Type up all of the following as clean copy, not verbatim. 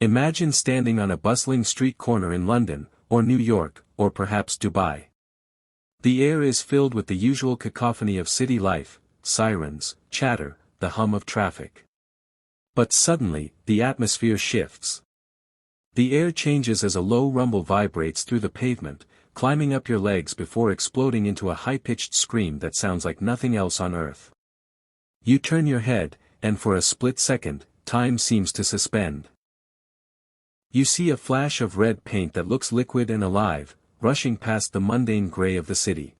Imagine standing on a bustling street corner in London, or New York, or perhaps Dubai. The air is filled with the usual cacophony of city life, sirens, chatter, the hum of traffic. But suddenly, the atmosphere shifts. The air changes as a low rumble vibrates through the pavement, climbing up your legs before exploding into a high-pitched scream that sounds like nothing else on earth. You turn your head, and for a split second, time seems to suspend. You see a flash of red paint that looks liquid and alive, rushing past the mundane gray of the city.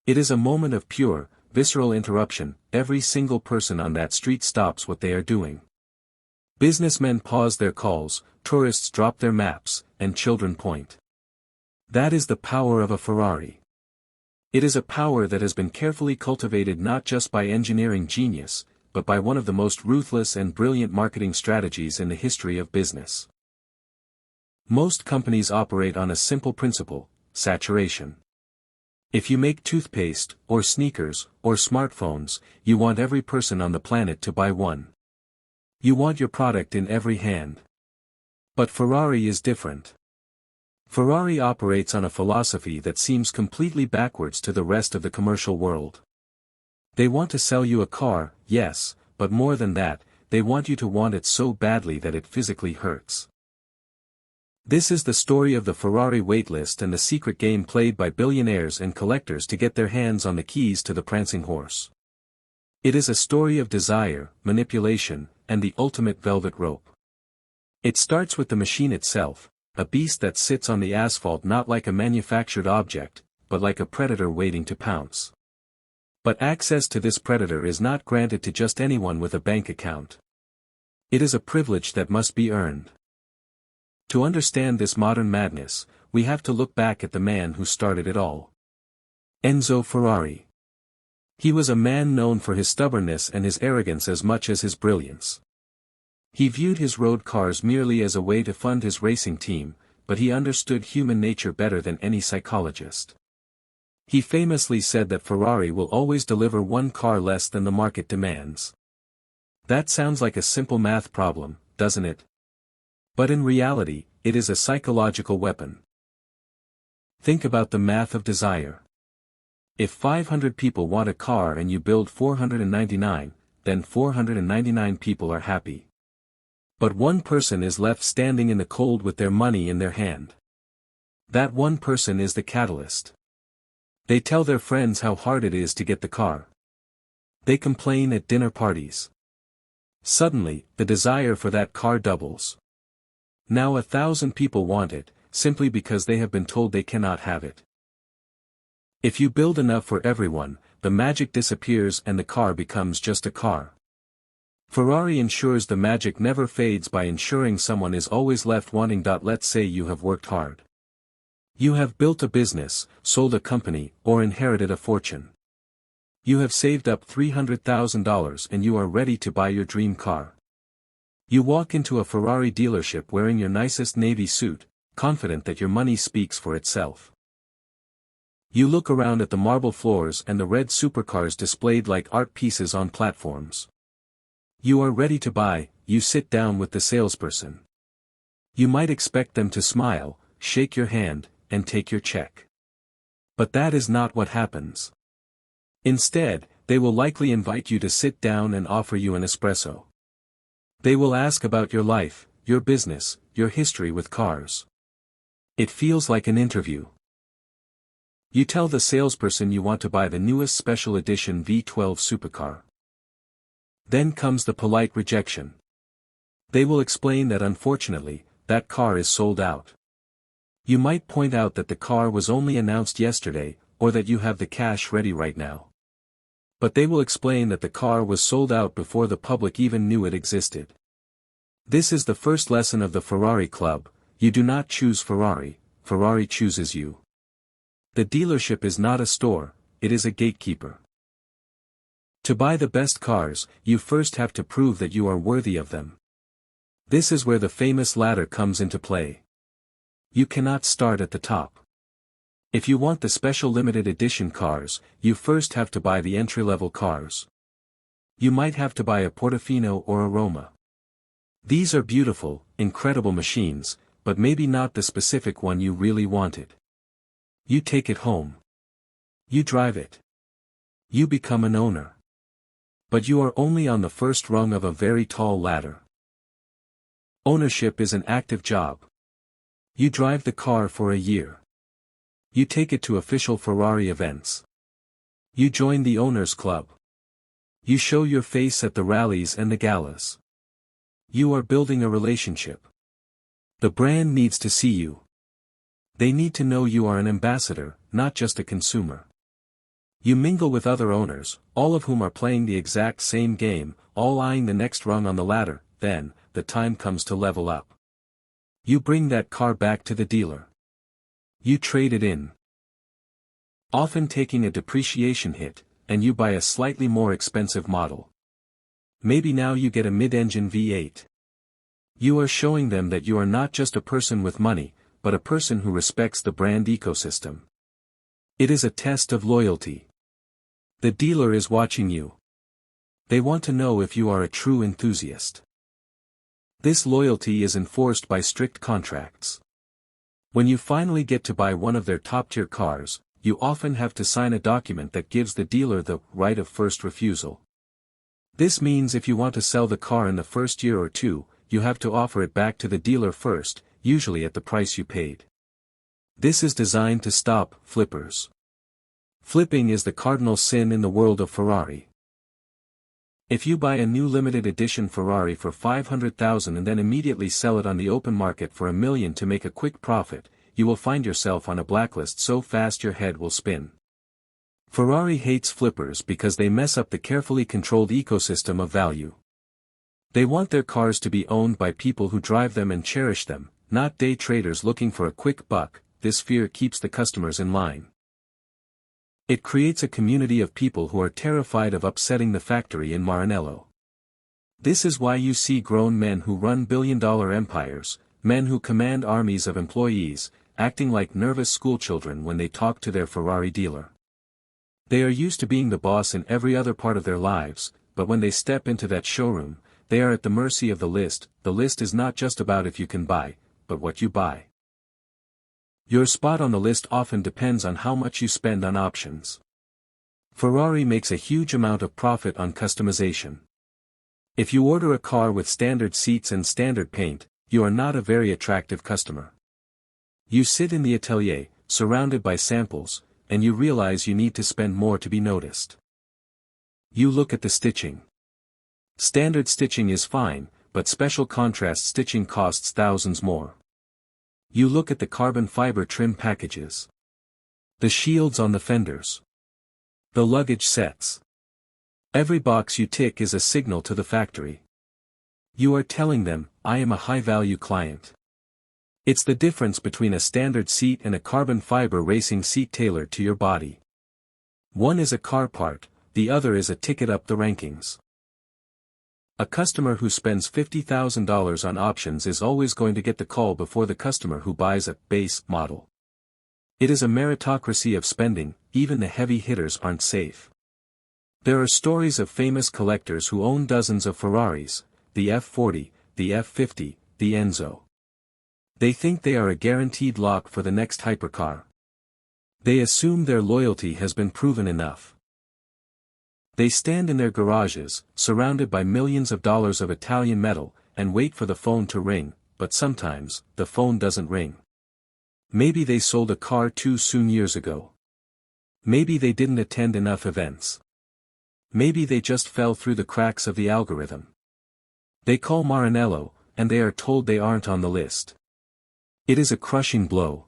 It is a moment of pure, visceral interruption. Every single person on that street stops what they are doing. Businessmen pause their calls, tourists drop their maps, and children point. That is the power of a Ferrari. It is a power that has been carefully cultivated not just by engineering genius, but by one of the most ruthless and brilliant marketing strategies in the history of business. Most companies operate on a simple principle: saturation. If you make toothpaste, or sneakers, or smartphones, you want every person on the planet to buy one. You want your product in every hand. But Ferrari is different. Ferrari operates on a philosophy that seems completely backwards to the rest of the commercial world. They want to sell you a car, yes, but more than that, they want you to want it so badly that it physically hurts. This is the story of the Ferrari waitlist and the secret game played by billionaires and collectors to get their hands on the keys to the prancing horse. It is a story of desire, manipulation, and the ultimate velvet rope. It starts with the machine itself, a beast that sits on the asphalt not like a manufactured object, but like a predator waiting to pounce. But access to this predator is not granted to just anyone with a bank account. It is a privilege that must be earned. To understand this modern madness, we have to look back at the man who started it all. Enzo Ferrari. He was a man known for his stubbornness and his arrogance as much as his brilliance. He viewed his road cars merely as a way to fund his racing team, but he understood human nature better than any psychologist. He famously said that Ferrari will always deliver one car less than the market demands. That sounds like a simple math problem, doesn't it? But in reality, it is a psychological weapon. Think about the math of desire. If 500 people want a car and you build 499, then 499 people are happy. But one person is left standing in the cold with their money in their hand. That one person is the catalyst. They tell their friends how hard it is to get the car. They complain at dinner parties. Suddenly, the desire for that car doubles. Now 1,000 people want it, simply because they have been told they cannot have it. If you build enough for everyone, the magic disappears and the car becomes just a car. Ferrari ensures the magic never fades by ensuring someone is always left wanting. Let's say you have worked hard. You have built a business, sold a company, or inherited a fortune. You have saved up $300,000 and you are ready to buy your dream car. You walk into a Ferrari dealership wearing your nicest navy suit, confident that your money speaks for itself. You look around at the marble floors and the red supercars displayed like art pieces on platforms. You are ready to buy. You sit down with the salesperson. You might expect them to smile, shake your hand, and take your check. But that is not what happens. Instead, they will likely invite you to sit down and offer you an espresso. They will ask about your life, your business, your history with cars. It feels like an interview. You tell the salesperson you want to buy the newest special edition V12 supercar. Then comes the polite rejection. They will explain that unfortunately, that car is sold out. You might point out that the car was only announced yesterday, or that you have the cash ready right now. But they will explain that the car was sold out before the public even knew it existed. This is the first lesson of the Ferrari Club: you do not choose Ferrari, Ferrari chooses you. The dealership is not a store, it is a gatekeeper. To buy the best cars, you first have to prove that you are worthy of them. This is where the famous ladder comes into play. You cannot start at the top. If you want the special limited edition cars, you first have to buy the entry-level cars. You might have to buy a Portofino or a Roma. These are beautiful, incredible machines, but maybe not the specific one you really wanted. You take it home. You drive it. You become an owner. But you are only on the first rung of a very tall ladder. Ownership is an active job. You drive the car for a year. You take it to official Ferrari events. You join the owners' club. You show your face at the rallies and the galas. You are building a relationship. The brand needs to see you. They need to know you are an ambassador, not just a consumer. You mingle with other owners, all of whom are playing the exact same game, all eyeing the next rung on the ladder. Then, the time comes to level up. You bring that car back to the dealer. You trade it in. Often taking a depreciation hit, and you buy a slightly more expensive model. Maybe now you get a mid-engine V8. You are showing them that you are not just a person with money, but a person who respects the brand ecosystem. It is a test of loyalty. The dealer is watching you. They want to know if you are a true enthusiast. This loyalty is enforced by strict contracts. When you finally get to buy one of their top-tier cars, you often have to sign a document that gives the dealer the right of first refusal. This means if you want to sell the car in the first year or two, you have to offer it back to the dealer first, usually at the price you paid. This is designed to stop flippers. Flipping is the cardinal sin in the world of Ferrari. If you buy a new limited edition Ferrari for $500,000 and then immediately sell it on the open market for $1 million to make a quick profit, you will find yourself on a blacklist so fast your head will spin. Ferrari hates flippers because they mess up the carefully controlled ecosystem of value. They want their cars to be owned by people who drive them and cherish them, not day traders looking for a quick buck. This fear keeps the customers in line. It creates a community of people who are terrified of upsetting the factory in Maranello. This is why you see grown men who run billion-dollar empires, men who command armies of employees, acting like nervous schoolchildren when they talk to their Ferrari dealer. They are used to being the boss in every other part of their lives, but when they step into that showroom, they are at the mercy of the list. The list is not just about if you can buy, but what you buy. Your spot on the list often depends on how much you spend on options. Ferrari makes a huge amount of profit on customization. If you order a car with standard seats and standard paint, you are not a very attractive customer. You sit in the atelier, surrounded by samples, and you realize you need to spend more to be noticed. You look at the stitching. Standard stitching is fine, but special contrast stitching costs thousands more. You look at the carbon fiber trim packages. The shields on the fenders. The luggage sets. Every box you tick is a signal to the factory. You are telling them, I am a high-value client. It's the difference between a standard seat and a carbon fiber racing seat tailored to your body. One is a car part, the other is a ticket up the rankings. A customer who spends $50,000 on options is always going to get the call before the customer who buys a base model. It is a meritocracy of spending. Even the heavy hitters aren't safe. There are stories of famous collectors who own dozens of Ferraris, the F40, the F50, the Enzo. They think they are a guaranteed lock for the next hypercar. They assume their loyalty has been proven enough. They stand in their garages, surrounded by millions of dollars of Italian metal, and wait for the phone to ring, but sometimes, the phone doesn't ring. Maybe they sold a car too soon years ago. Maybe they didn't attend enough events. Maybe they just fell through the cracks of the algorithm. They call Maranello, and they are told they aren't on the list. It is a crushing blow.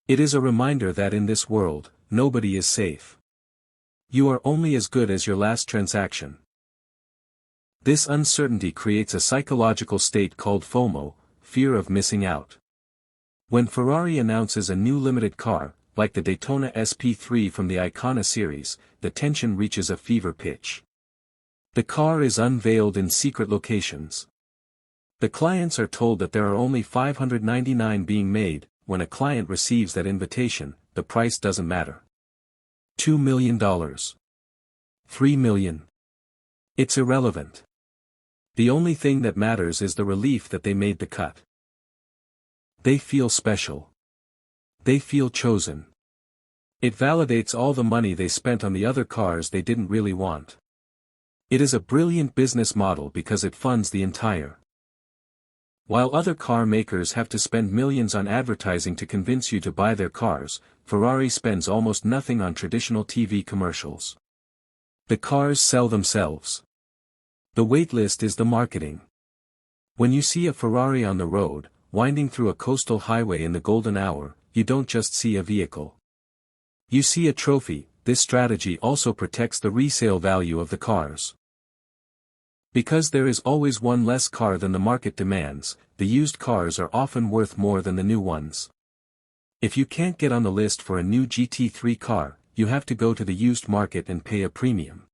It is a reminder that in this world, nobody is safe. You are only as good as your last transaction. This uncertainty creates a psychological state called FOMO, fear of missing out. When Ferrari announces a new limited car, like the Daytona SP3 from the Icona series, the tension reaches a fever pitch. The car is unveiled in secret locations. The clients are told that there are only 599 being made. When a client receives that invitation, the price doesn't matter. $2 million. $3 million. It's irrelevant. The only thing that matters is the relief that they made the cut. They feel special. They feel chosen. It validates all the money they spent on the other cars they didn't really want. It is a brilliant business model because it funds the entire. While other car makers have to spend millions on advertising to convince you to buy their cars, Ferrari spends almost nothing on traditional TV commercials. The cars sell themselves. The waitlist is the marketing. When you see a Ferrari on the road, winding through a coastal highway in the golden hour, you don't just see a vehicle. You see a trophy. This strategy also protects the resale value of the cars. Because there is always one less car than the market demands, the used cars are often worth more than the new ones. If you can't get on the list for a new GT3 car, you have to go to the used market and pay a premium.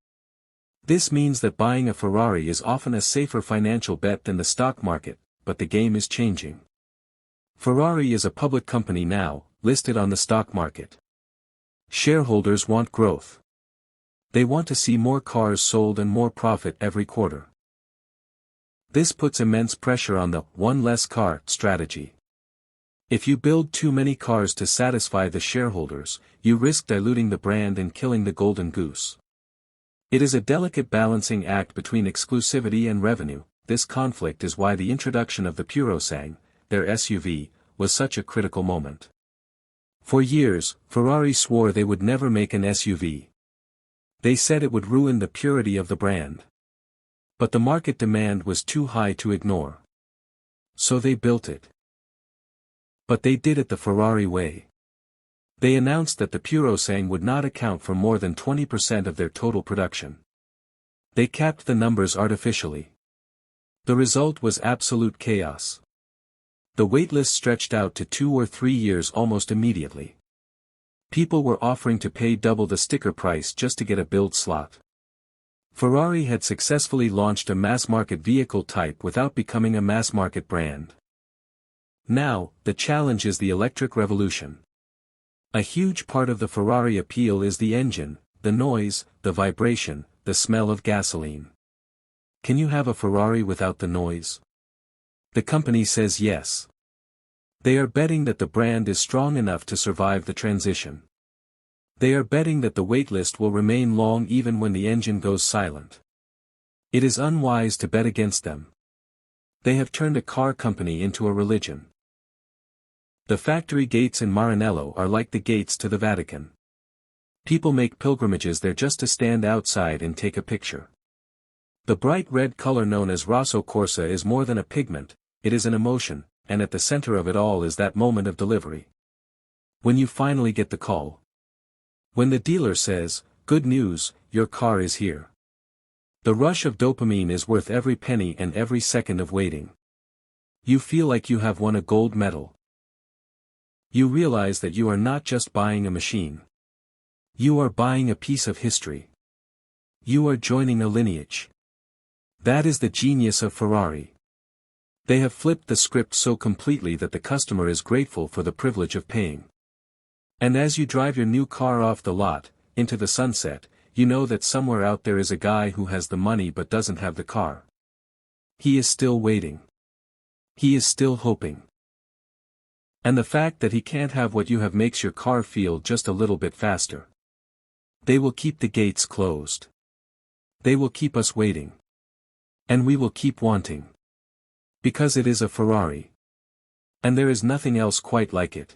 This means that buying a Ferrari is often a safer financial bet than the stock market, but the game is changing. Ferrari is a public company now, listed on the stock market. Shareholders want growth. They want to see more cars sold and more profit every quarter. This puts immense pressure on the one less car strategy. If you build too many cars to satisfy the shareholders, you risk diluting the brand and killing the golden goose. It is a delicate balancing act between exclusivity and revenue. This conflict is why the introduction of the Purosangue, their SUV, was such a critical moment. For years, Ferrari swore they would never make an SUV. They said it would ruin the purity of the brand. But the market demand was too high to ignore. So they built it. But they did it the Ferrari way. They announced that the Purosangue would not account for more than 20% of their total production. They capped the numbers artificially. The result was absolute chaos. The waitlist stretched out to 2 or 3 years almost immediately. People were offering to pay double the sticker price just to get a build slot. Ferrari had successfully launched a mass-market vehicle type without becoming a mass-market brand. Now, the challenge is the electric revolution. A huge part of the Ferrari appeal is the engine, the noise, the vibration, the smell of gasoline. Can you have a Ferrari without the noise? The company says yes. They are betting that the brand is strong enough to survive the transition. They are betting that the waitlist will remain long even when the engine goes silent. It is unwise to bet against them. They have turned a car company into a religion. The factory gates in Maranello are like the gates to the Vatican. People make pilgrimages there just to stand outside and take a picture. The bright red color known as Rosso Corsa is more than a pigment, it is an emotion, and at the center of it all is that moment of delivery. When you finally get the call. When the dealer says, "Good news, your car is here." The rush of dopamine is worth every penny and every second of waiting. You feel like you have won a gold medal. You realize that you are not just buying a machine. You are buying a piece of history. You are joining a lineage. That is the genius of Ferrari. They have flipped the script so completely that the customer is grateful for the privilege of paying. And as you drive your new car off the lot, into the sunset, you know that somewhere out there is a guy who has the money but doesn't have the car. He is still waiting. He is still hoping. And the fact that he can't have what you have makes your car feel just a little bit faster. They will keep the gates closed. They will keep us waiting. And we will keep wanting. Because it is a Ferrari. And there is nothing else quite like it.